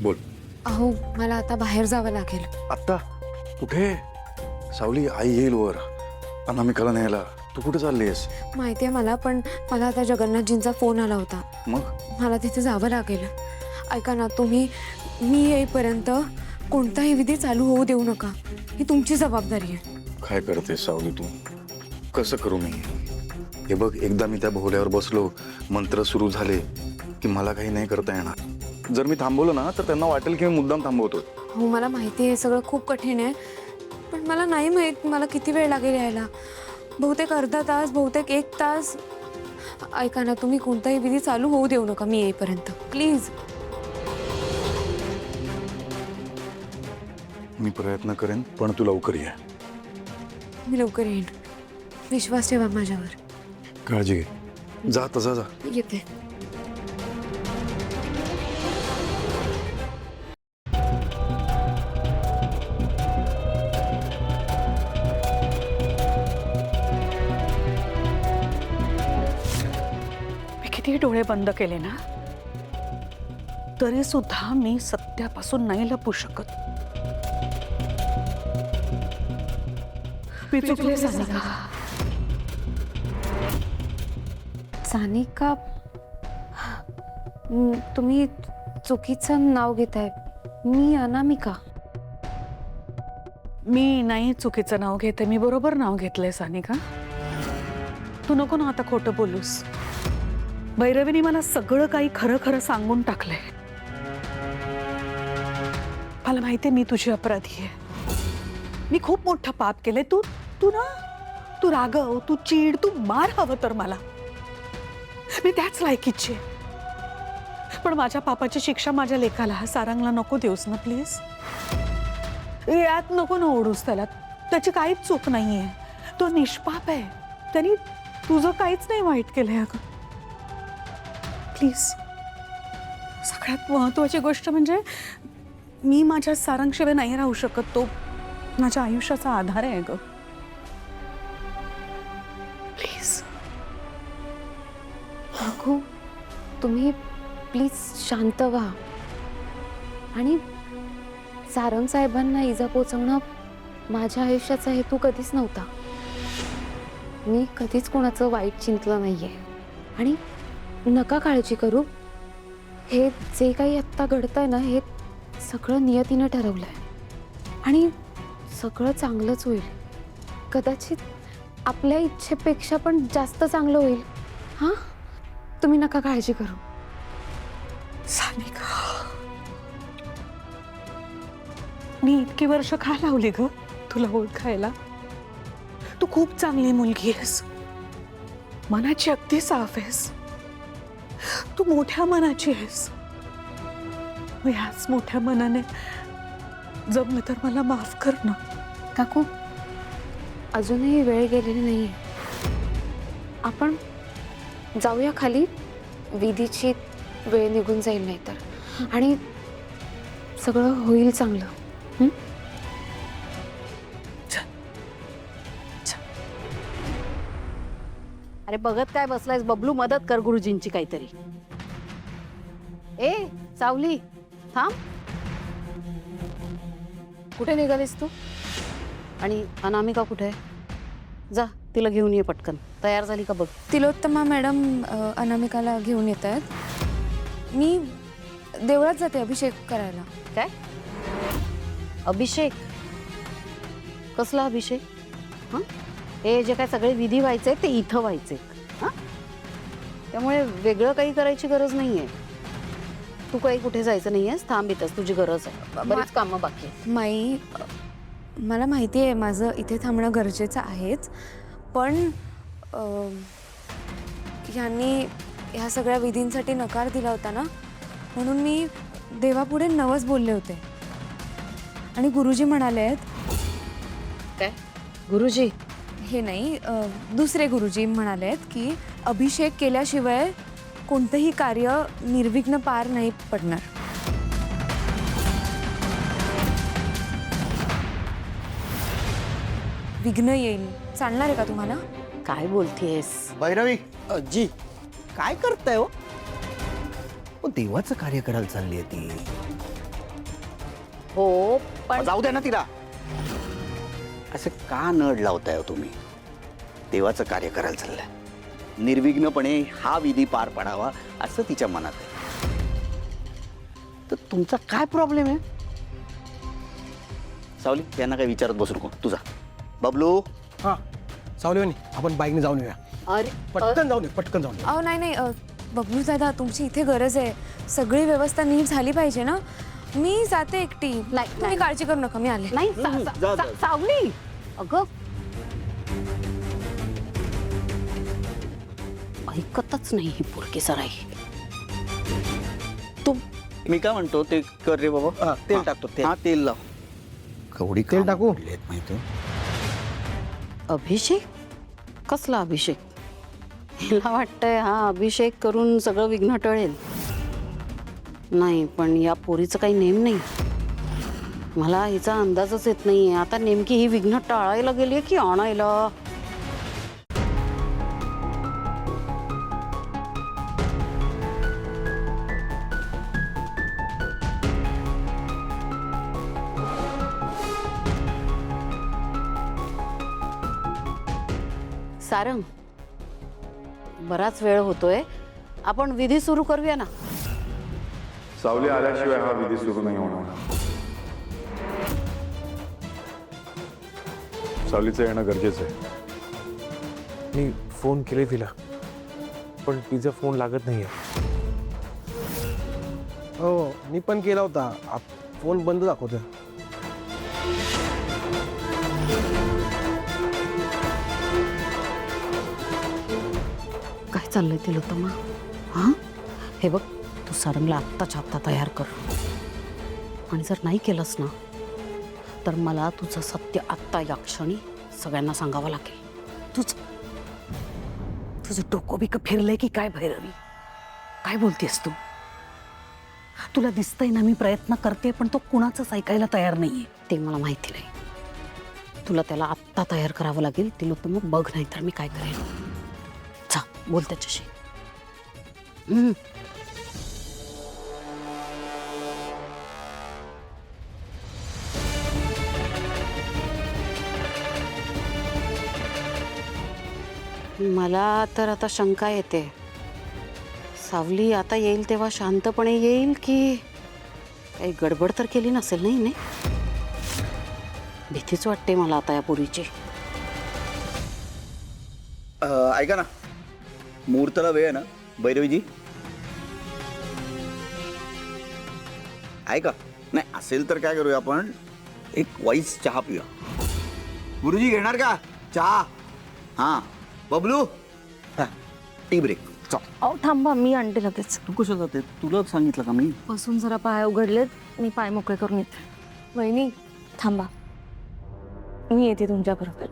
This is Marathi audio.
बोल. अहो मला आता बाहेर जावं लागेल. आत्ता कुठे? सावली, आई येईल वर. अनामिकाला न्यायला. तू कुठे चाललीस? माहितीये मला, पण मला आता जगन्नाथजींचा फोन आला होता. मग मला तिथे जावं लागेल. ऐका ना, तुम्ही मी येईपर्यंत कोणताही विधी चालू होऊ देऊ नका. ही तुमची जबाबदारी आहे. काय करते सावली तू? कसं करू मी? हे बघ, एकदा मी त्या भोवल्यावर बसलो, मंत्र सुरू झाले की मला काही नाही करता येणार. जर मी थांबवलं ना तर त्यांना वाटेल की मी मुद्दाम थांबवतो. हो मला माहिती आहे, सगळं खूप कठीण आहे. पण मला नाही माहीत मला किती वेळ लागेल यायला. बहुतेक अर्धा तास, बहुतेक 1 तास. ऐका ना, तुम्ही कोणताही विधी चालू होऊ देऊ नका मी येईपर्यंत, प्लीज. मी प्रयत्न करेन, पण तू लवकर ये. मी लवकर येईन. विश्वास ठेवा माझ्यावर. काळजी घे. जा तसा जा. येते. मी किती डोळे बंद केले ना, तरी सुद्धा मी सत्यापासून नाही लपू शकत. मी चुकले सानिका. सानिका, तुम्ही चुकीचं नाव घेताय. मी अनामिका. मी नाही चुकीचं नाव घेते, मी बरोबर नाव घेतलंय सानिका. तू नको ना आता खोटं बोलूस. भैरवीने मला सगळं काही खरं खरं सांगून टाकलंय. मला माहितीये मी तुझी अपराधी आहे. मी खूप मोठं पाप केलंय. तू तू ना तू रागव, तू चीड, तू मार हवं तर मला. मी त्याच लायकीची आहे. पण माझ्या पापाची शिक्षा माझ्या लेकाला, सारंगला नको देऊस ना प्लीज. यात नको ना ओढूस त्याला. त्याची काहीच चूक नाहीये. तो निष्पाप आहे. त्यांनी तुझं काहीच नाही वाईट केलंय अगं. प्लीज. सगळ्यात महत्वाची गोष्ट म्हणजे मी माझ्या सारंगशिवाय नाही राहू शकत. तो माझ्या आयुष्याचा आधार आहे ग. प्लीज. रघु, तुम्ही प्लीज शांत व्हा. आणि सारंग साहेबांना इजा पोचवणं माझ्या आयुष्याचा हेतू कधीच नव्हता. मी कधीच कोणाचं वाईट चिंतलं नाहीये. आणि नका काळजी करू. हे जे काही आत्ता घडतंय ना, हे सगळं नियतीनं ठरवलंय. आणि सगळं चांगलंच होईल. कदाचित आपल्या इच्छेपेक्षा पण जास्त चांगलं होईल. हां, तुम्ही नका काळजी करू. सानिका, मी इतकी वर्ष का लावली ग तुला ओळखायला? तू खूप चांगली मुलगी आहेस. मनाची अगदी साफ आहेस. तू मोठ्या मनाची आहेस. मग ह्याच मोठ्या मनाने जमलं तर मला माफ कर ना. काकू, अजूनही वेळ गेलेली नाहीये. आपण जाऊया खाली. विधीची वेळ निघून जाईल नाही तर. आणि सगळं होईल चांगलं. अरे बघत काय बसलायस बबलू, मदत कर गुरुजींची काहीतरी. ए सावली, थांब. कुठे निघालीस तू? आणि अनामिका कुठे आहे? जा तिला घेऊन ये पटकन. तयार झाली का बघ. तिलोत्तमा मॅडम अनामिकाला घेऊन येत आहेत. मी देवळात जाते अभिषेक करायला. काय अभिषेक? कसला अभिषेक? हां, हे जे काय सगळे विधी व्हायचे ते इथं व्हायचे. हां, त्यामुळे वेगळं काही करायची गरज नाहीये. तू काही कुठे जायचं नाहीयेस. थांब इथंच, तुझी गरज आहे. बरीच कामं बाकी आहे. माई, मला माहिती आहे माझं इथे थांबणं गरजेचं आहेच. पण ह्यांनी ह्या सगळ्या विधींसाठी नकार दिला होता ना, म्हणून मी देवापुढे नवस बोलले होते. आणि गुरुजी म्हणाले आहेत. काय गुरुजी? हे नाही, दुसरे गुरुजी म्हणाले आहेत की अभिषेक केल्याशिवाय कोणतंही कार्य निर्विघ्न पार नाही पडणार. विघ्न येईल. चालणार आहे का तुम्हाला? काय बोलतेस? भैरवी जी काय करताय हो? देवाचं कार्य करायला चालली आहे ती. हो पण जाऊ द्या ना तिला. असं का नड लावताय हो तुम्ही? देवाचं कार्य करायला चाललंय. निर्विघ्नपणे हा विधी पार पडावा असं तिच्या मनात आहे. तर तुमचा काय प्रॉब्लेम आहे? सावली, त्यांना काही विचारत बसू नको. तुझा बबलू. हां सावलीवानी आपण बाईकने जाऊन येऊया. अरे पटकन जाऊन येऊ, पटकन जाऊन येऊ. अहो नाही बबलू दादा तुमची इथे गरज आहे. सगळी व्यवस्था नीट झाली पाहिजे ना. मी जाते एकटी. तुम्ही काळजी करू नका, मी आले. नाही सावली अगं ऐकतच नाही ही पोरकी सराई. तू मी काय म्हणतो ते कर रे बाबा. हां, तेल टाकतो, तेल. हा तेल लाव. कवडी तेल टाकू? माहिती. अभिषेक कसला अभिषेक? हिला वाटतंय हा अभिषेक करून सगळं विघ्न टळेल. नाही पण या पोरीचं काही नेम नाही. मला हिचा अंदाजच येत नाहीये आता नेमकी ही विघ्न टाळायला गेली की आणायला. सारंग बराच वेळ होतोय, आपण विधी सुरू करूया ना. सावली आल्याशिवाय हा विधी सुरू नाही होणार. सावलीचं येणं गरजेचं आहे. मी फोन केले तिला पण तिचा फोन लागत नाहीये. हो मी पण केला होता, फोन बंद दाखवतोय. काय चाललंय तिलोत्तमा? हां हे बघ, तू सारंगला आत्ताच्या आत्ता तयार कर. आणि जर नाही केलंस ना तर मला तुझं सत्य आत्ता या क्षणी सगळ्यांना सांगावं लागेल. तुझं डोकं बिकं फिरलंय की काय भैरवी? काय बोलतेस तू? तुला दिसतंय ना मी प्रयत्न करते पण तो कुणाचंच ऐकायला तयार नाहीये. ते मला माहिती नाही. तुला त्याला आत्ता तयार करावं लागेल. तिलोत्तमा बघ, नाही तर मी काय करेन. जा बोल त्याच्याशी. मला तर आता शंका येते. सावली आता येईल तेव्हा शांतपणे येईल की काही गडबड तर केली नसेल? नाही भीतीच वाटते मला आता या पोरीची. ऐका ना, मुहूर्ताला वेळ आहे ना भैरवीजी? ऐका, नाही असेल तर काय करूया आपण, एक वाईस चहा पिऊया. गुरुजी घेणार का चहा? हां बबलू, टी ब्रेक. अहो थांबा, मी आणते लगेच. तू कसं जाते? तुला सांगितलं का मी? बसून जरा पाय उघडलेत, मी पाय मोकळे करून येते. वहिनी थांबा, मी येते तुमच्याबरोबर.